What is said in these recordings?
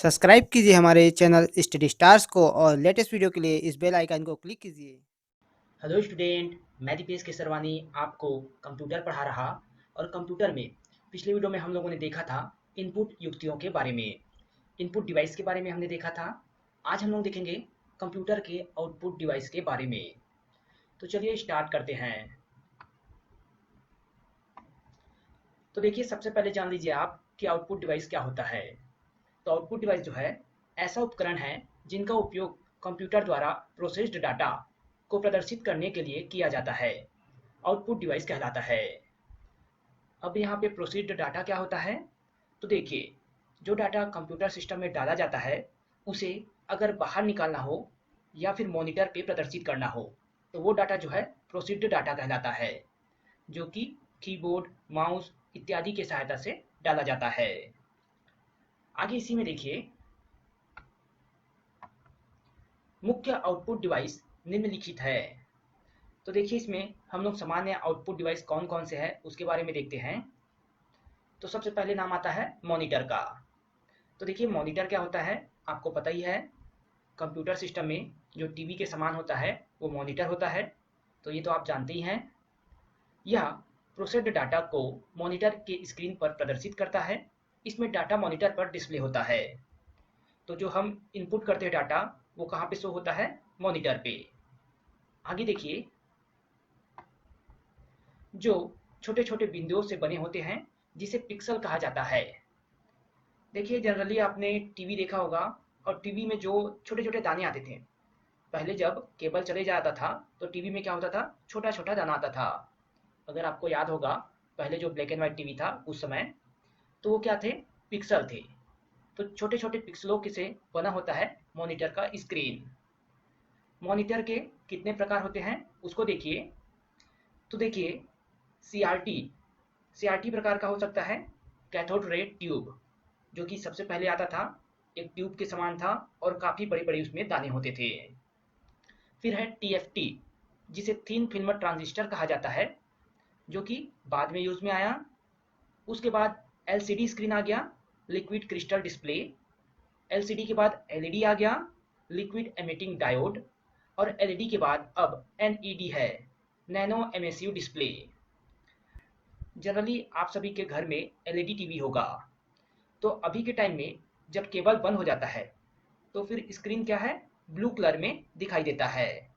Subscribe कीजिए हमारे channel study stars को और लेटेस्ट वीडियो के लिए इस बेल आइकन को क्लिक कीजिए। हेलो स्टूडेंट, मैं दीपेश केसरवानी आपको कंप्यूटर पढ़ा रहा। और कंप्यूटर में पिछले वीडियो में हम लोगों ने देखा था इनपुट युक्तियों के बारे में, इनपुट डिवाइस के बारे में हमने देखा था। आज हम लोग देखेंगे कंप्यूटर के आउटपुट डिवाइस के बारे में। तो चलिए स्टार्ट करते हैं। तो देखिए, सबसे पहले जान लीजिए आप कि आउटपुट डिवाइस क्या होता है। तो आउटपुट डिवाइस जो है ऐसा उपकरण है जिनका उपयोग कंप्यूटर द्वारा प्रोसेस्ड डाटा को प्रदर्शित करने के लिए किया जाता है, आउटपुट डिवाइस कहलाता है। अब यहाँ पे प्रोसेस्ड डाटा क्या होता है, तो देखिए, जो डाटा कंप्यूटर सिस्टम में डाला जाता है उसे अगर बाहर निकालना हो या फिर मॉनिटर पे प्रदर्शित करना हो तो वो डाटा जो है प्रोसेस्ड डाटा कहलाता है, जो कि कीबोर्ड, माउस इत्यादि की सहायता से डाला जाता है। आगे इसी में देखिए, मुख्य आउटपुट डिवाइस निम्नलिखित है। तो देखिए, इसमें हम लोग सामान्य आउटपुट डिवाइस कौन कौन से हैं उसके बारे में देखते हैं। तो सबसे पहले नाम आता है मॉनिटर का। तो देखिए, मॉनिटर क्या होता है आपको पता ही है। कंप्यूटर सिस्टम में जो टीवी के समान होता है वो मॉनिटर होता है, तो ये तो आप जानते ही हैं। यह प्रोसेस्ड डाटा को मॉनिटर के स्क्रीन पर प्रदर्शित करता है। इसमें डाटा मॉनिटर पर डिस्प्ले होता है। तो जो हम इनपुट करते हैं डाटा, वो कहाँ पे शो होता है, मॉनिटर पे। आगे देखिए, जो छोटे छोटे बिंदुओं से बने होते हैं जिसे पिक्सल कहा जाता है। देखिए, जनरली आपने टीवी देखा होगा और टीवी में जो छोटे छोटे दाने आते थे, पहले जब केबल चले जाता था तो टीवी में क्या होता था, छोटा छोटा दाना आता था। अगर आपको याद होगा, पहले जो ब्लैक एंड व्हाइट टीवी था उस समय, तो वो क्या थे, पिक्सल थे। तो छोटे छोटे पिक्सलों के से बना होता है मॉनिटर का स्क्रीन। मॉनिटर के कितने प्रकार होते हैं उसको देखिए। तो देखिए, सीआरटी सीआरटी प्रकार का हो सकता है, कैथोड रे ट्यूब, जो कि सबसे पहले आता था, एक ट्यूब के समान था और काफ़ी बड़े बड़े उसमें दाने होते थे। फिर है टीएफटी, जिसे थिन फिल्म ट्रांजिस्टर कहा जाता है, जो कि बाद में यूज़ में आया। उसके बाद एलसीडी स्क्रीन आ गया, लिक्विड क्रिस्टल डिस्प्ले। एलसीडी के बाद एलईडी आ गया, लिक्विड एमिटिंग डायोड। और एलईडी के बाद अब एनईडी है, नैनो एमएसयू डिस्प्ले। जनरली आप सभी के घर में एलईडी टीवी होगा। तो अभी के टाइम में जब केबल बंद हो जाता है तो फिर स्क्रीन क्या है, ब्लू कलर में दिखाई देता है।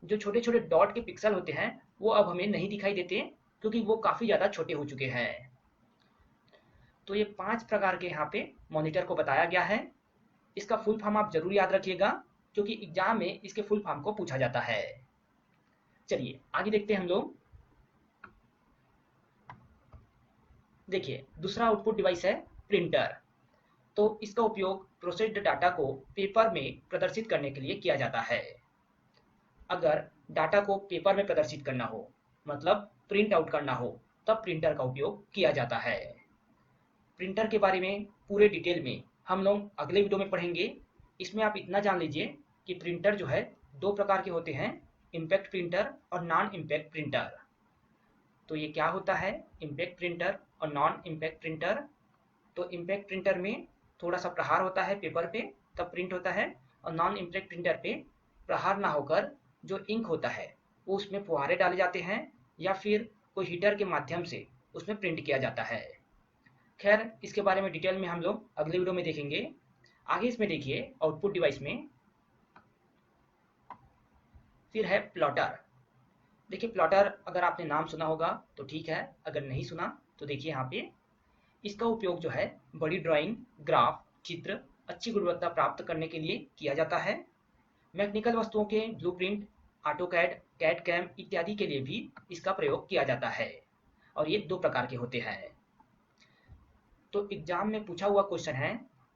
जो छोटे छोटे डॉट के पिक्सल होते हैं वो अब हमें नहीं दिखाई देते, क्योंकि वो काफ़ी ज़्यादा छोटे हो चुके हैं। तो ये 5 प्रकार के यहाँ पे मॉनिटर को बताया गया है। इसका फुल फॉर्म आप जरूर याद रखिएगा, क्योंकि एग्जाम में इसके फुल फॉर्म को पूछा जाता है। चलिए आगे देखते हैं हम लोग। देखिए, दूसरा आउटपुट डिवाइस है प्रिंटर। तो इसका उपयोग प्रोसेस्ड डाटा को पेपर में प्रदर्शित करने के लिए किया जाता है। अगर डाटा को पेपर में प्रदर्शित करना हो, मतलब प्रिंट आउट करना हो, तब प्रिंटर का उपयोग किया जाता है। प्रिंटर के बारे में पूरे डिटेल में हम लोग अगले वीडियो में पढ़ेंगे। इसमें आप इतना जान लीजिए कि प्रिंटर जो है 2 प्रकार के होते हैं, इम्पैक्ट प्रिंटर और नॉन इम्पैक्ट प्रिंटर। तो ये क्या होता है, इम्पैक्ट प्रिंटर और नॉन इम्पैक्ट प्रिंटर। तो इम्पैक्ट प्रिंटर में थोड़ा सा प्रहार होता है पेपर पे, तब प्रिंट होता है। और नॉन इम्पैक्ट प्रिंटर पे प्रहार ना होकर जो इंक होता है वो उसमें फुहारे डाले जाते हैं, या फिर कोई हीटर के माध्यम से उसमें प्रिंट किया जाता है। खैर, इसके बारे में डिटेल में हम लोग अगले वीडियो में देखेंगे। आगे इसमें देखिए, आउटपुट डिवाइस में फिर है प्लॉटर। देखिए, प्लॉटर अगर आपने नाम सुना होगा तो ठीक है, अगर नहीं सुना तो देखिए यहाँ पे, इसका उपयोग जो है बड़ी ड्राइंग, ग्राफ, चित्र अच्छी गुणवत्ता प्राप्त करने के लिए किया जाता है। मैकेनिकल वस्तुओं के ब्लूप्रिंट, ऑटोकैड, कैड कैम इत्यादि के लिए भी इसका प्रयोग किया जाता है। और ये 2 प्रकार के होते हैं। तो एग्जाम में पूछा हुआ क्वेश्चन है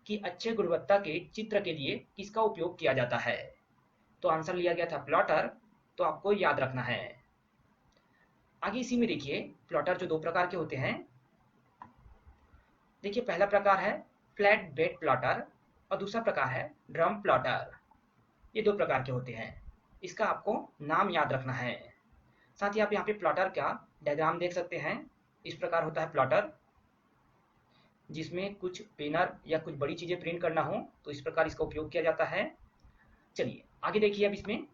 कि अच्छे गुणवत्ता के चित्र के लिए किसका उपयोग किया जाता है, तो आंसर लिया गया था प्लॉटर। तो आपको याद रखना है। आगे इसी में देखिए, प्लॉटर जो 2 प्रकार के होते हैं। देखिए, पहला प्रकार है फ्लैट बेड प्लॉटर और दूसरा प्रकार है ड्रम प्लॉटर। ये 2 प्रकार के होते हैं, इसका आपको नाम याद रखना है। साथ ही आप यहाँ पे प्लॉटर का डायग्राम देख सकते हैं। इस प्रकार होता है प्लॉटर। जिसमें कुछ बैनर या कुछ बड़ी चीज़ें प्रिंट करना हो तो इस प्रकार इसका उपयोग किया जाता है। चलिए आगे देखिए अब इसमें।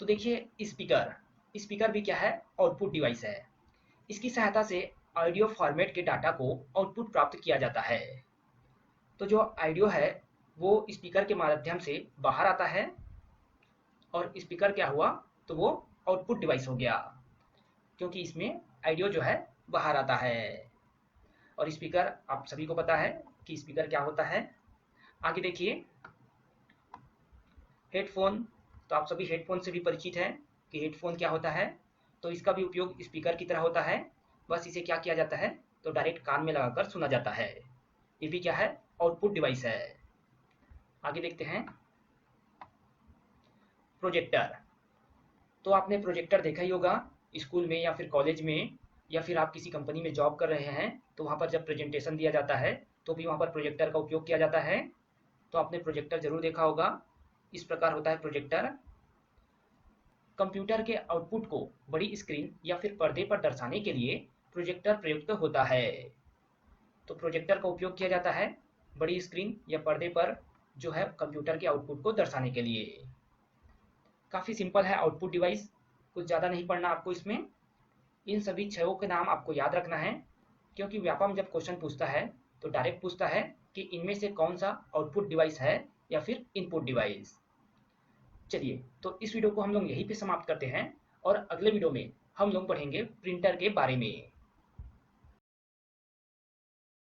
तो देखिए स्पीकर, स्पीकर भी क्या है, आउटपुट डिवाइस है। इसकी सहायता से ऑडियो फॉर्मेट के डाटा को आउटपुट प्राप्त किया जाता है। तो जो ऑडियो है वो स्पीकर के माध्यम से बाहर आता है और स्पीकर क्या हुआ, तो वो आउटपुट डिवाइस हो गया, क्योंकि इसमें ऑडियो जो है बाहर आता है। और स्पीकर आप सभी को पता है कि स्पीकर क्या होता है। आगे देखिए हेडफोन, तो आप सभी हेडफोन से भी परिचित हैं कि हेडफोन क्या होता है। तो इसका भी उपयोग स्पीकर की तरह होता है, बस इसे क्या किया जाता है, तो डायरेक्ट कान में लगाकर सुना जाता है। ये भी क्या है, आउटपुट डिवाइस है। आगे देखते हैं प्रोजेक्टर। तो आपने प्रोजेक्टर देखा ही होगा स्कूल में या फिर कॉलेज में, या फिर आप किसी कंपनी में जॉब कर रहे हैं तो वहाँ पर जब प्रेजेंटेशन दिया जाता है तो भी वहाँ पर प्रोजेक्टर का उपयोग किया जाता है। तो आपने प्रोजेक्टर जरूर देखा होगा। इस प्रकार होता है प्रोजेक्टर। कंप्यूटर के आउटपुट को बड़ी स्क्रीन या फिर पर्दे पर दर्शाने के लिए प्रोजेक्टर प्रयुक्त होता है। तो प्रोजेक्टर का उपयोग किया जाता है बड़ी स्क्रीन या पर्दे पर जो है कंप्यूटर के आउटपुट को दर्शाने के लिए। काफ़ी सिंपल है आउटपुट डिवाइस, कुछ ज़्यादा नहीं पढ़ना आपको इसमें। इन सभी छयों के नाम आपको याद रखना है, क्योंकि व्यापम जब क्वेश्चन पूछता है तो डायरेक्ट पूछता है कि इनमें से कौन सा आउटपुट डिवाइस है या फिर इनपुट डिवाइस। चलिए तो इस वीडियो को हम लोग यहीं पे समाप्त करते हैं और अगले वीडियो में हम लोग पढ़ेंगे प्रिंटर के बारे में।